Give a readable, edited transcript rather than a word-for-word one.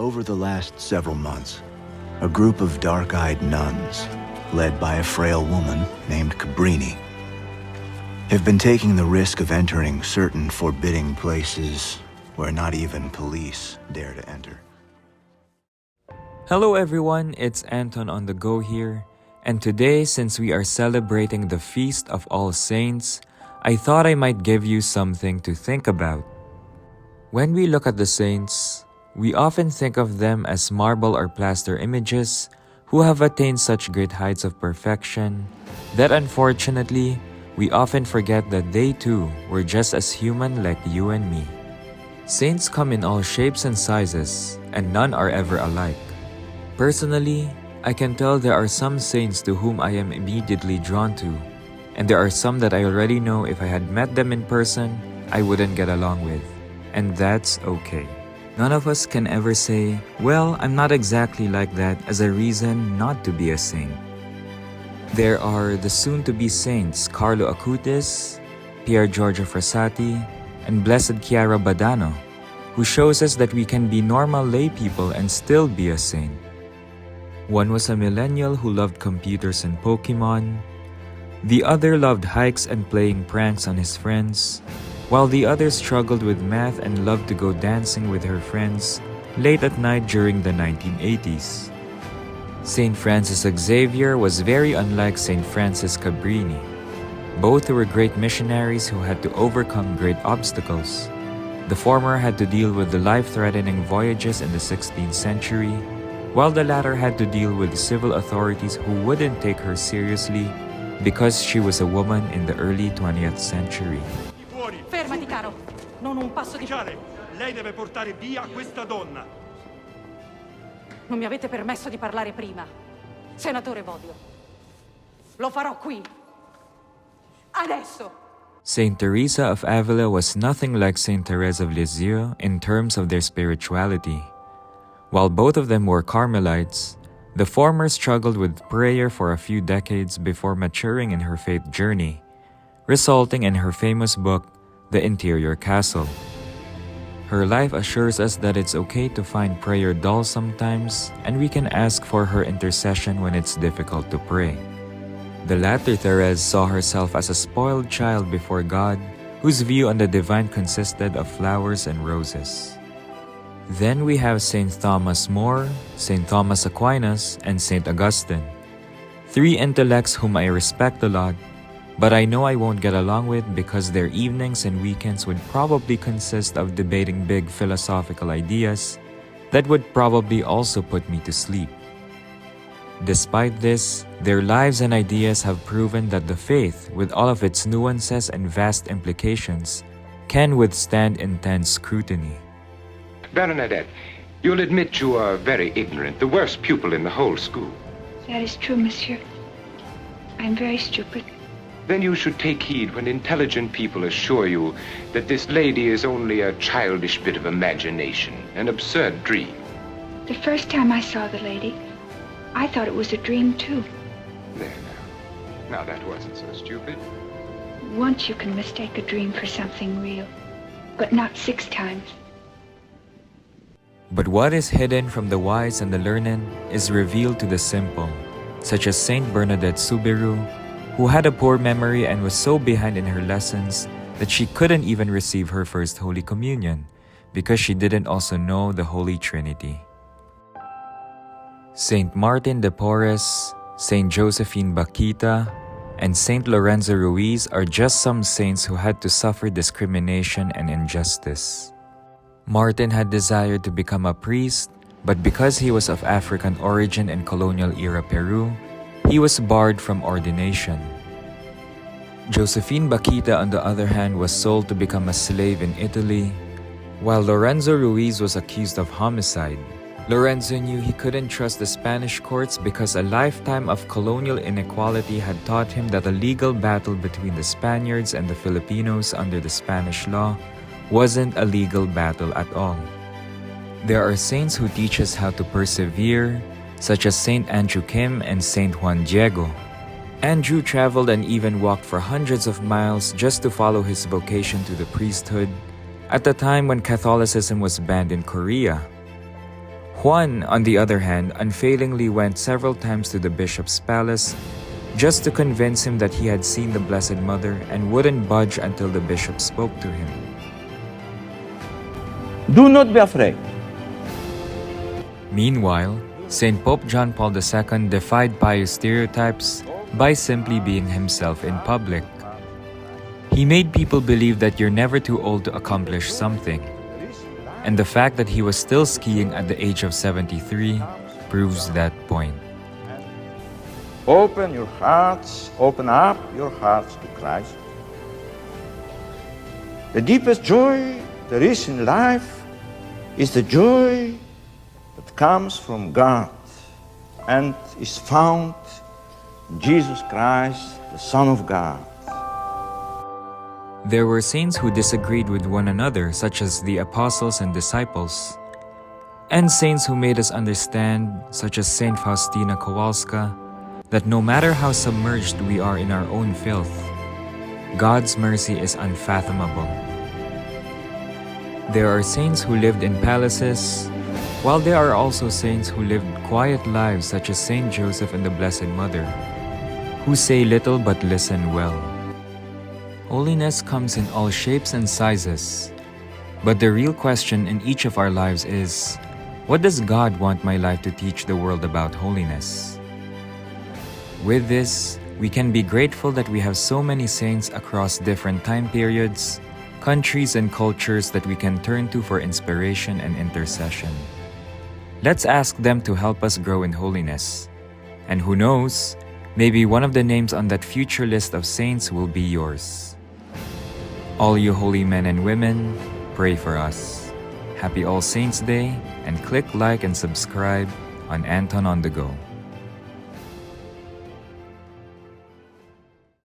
Over the last several months, a group of dark-eyed nuns, led by a frail woman named Cabrini, have been taking the risk of entering certain forbidding places where not even police dare to enter. Hello everyone, it's Anton on the go here, and today, since we are celebrating the Feast of All Saints, I thought I might give you something to think about. When we look at the saints, we often think of them as marble or plaster images who have attained such great heights of perfection that unfortunately, we often forget that they too were just as human like you and me. Saints come in all shapes and sizes, and none are ever alike. Personally, I can tell there are some saints to whom I am immediately drawn to, and there are some that I already know if I had met them in person, I wouldn't get along with, and that's okay. None of us can ever say, well, I'm not exactly like that as a reason not to be a saint. There are the soon-to-be saints Carlo Acutis, Pier Giorgio Frassati, and Blessed Chiara Badano, who shows us that we can be normal lay people and still be a saint. One was a millennial who loved computers and Pokemon. The other loved hikes and playing pranks on his friends, while the other struggled with math and loved to go dancing with her friends late at night during the 1980s. Saint Francis Xavier was very unlike Saint Francis Cabrini. Both were great missionaries who had to overcome great obstacles. The former had to deal with the life-threatening voyages in the 16th century, while the latter had to deal with civil authorities who wouldn't take her seriously because she was a woman in the early 20th century. Fermati, caro. Non un passo di... Ufficiale, lei deve portare via questa donna. Non mi avete permesso di parlare prima. Senatore Bodio. Lo farò qui. Adesso. Saint Teresa of Avila was nothing like Saint Therese of Lisieux in terms of their spirituality. While both of them were Carmelites, the former struggled with prayer for a few decades before maturing in her faith journey, resulting in her famous book, The Interior Castle. Her life assures us that it's okay to find prayer dull sometimes, and we can ask for her intercession when it's difficult to pray. The latter Therese saw herself as a spoiled child before God, whose view on the divine consisted of flowers and roses. Then we have Saint Thomas More, Saint Thomas Aquinas, and Saint Augustine. Three intellects whom I respect a lot, but I know I won't get along with because their evenings and weekends would probably consist of debating big philosophical ideas that would probably also put me to sleep. Despite this, their lives and ideas have proven that the faith, with all of its nuances and vast implications, can withstand intense scrutiny. Bernadette, you'll admit you are very ignorant, the worst pupil in the whole school. That is true, monsieur. I'm very stupid. Then you should take heed when intelligent people assure you that this lady is only a childish bit of imagination, an absurd dream. The first time I saw the lady, I thought it was a dream, too. There now. Now that wasn't so stupid. Once you can mistake a dream for something real, but not 6 times. But what is hidden from the wise and the learned is revealed to the simple, such as Saint Bernadette Soubirous, who had a poor memory and was so behind in her lessons that she couldn't even receive her first Holy Communion because she didn't also know the Holy Trinity. Saint Martin de Porres, Saint Josephine Bakhita, and Saint Lorenzo Ruiz are just some saints who had to suffer discrimination and injustice. Martin had desired to become a priest, but because he was of African origin in colonial-era Peru, he was barred from ordination. Josephine Bakhita, on the other hand, was sold to become a slave in Italy, while Lorenzo Ruiz was accused of homicide. Lorenzo knew he couldn't trust the Spanish courts because a lifetime of colonial inequality had taught him that a legal battle between the Spaniards and the Filipinos under the Spanish law wasn't a legal battle at all. There are saints who teach us how to persevere, such as Saint Andrew Kim and Saint Juan Diego. Andrew traveled and even walked for hundreds of miles just to follow his vocation to the priesthood at the time when Catholicism was banned in Korea. Juan, on the other hand, unfailingly went several times to the bishop's palace just to convince him that he had seen the Blessed Mother and wouldn't budge until the bishop spoke to him. Do not be afraid. Meanwhile, St. Pope John Paul II defied pious stereotypes by simply being himself in public. He made people believe that you're never too old to accomplish something. And the fact that he was still skiing at the age of 73 proves that point. Open your hearts, open up your hearts to Christ. The deepest joy there is in life is the joy that comes from God and is found in Jesus Christ, the Son of God. There were saints who disagreed with one another, such as the apostles and disciples, and saints who made us understand, such as Saint Faustina Kowalska, that no matter how submerged we are in our own filth, God's mercy is unfathomable. There are saints who lived in palaces, while there are also saints who lived quiet lives, such as Saint Joseph and the Blessed Mother, who say little but listen well. Holiness comes in all shapes and sizes, but the real question in each of our lives is, what does God want my life to teach the world about holiness? With this, we can be grateful that we have so many saints across different time periods, countries, and cultures that we can turn to for inspiration and intercession. Let's ask them to help us grow in holiness. And who knows, maybe one of the names on that future list of saints will be yours. All you holy men and women, pray for us. Happy All Saints' Day, and click like and subscribe on Anton on the Go.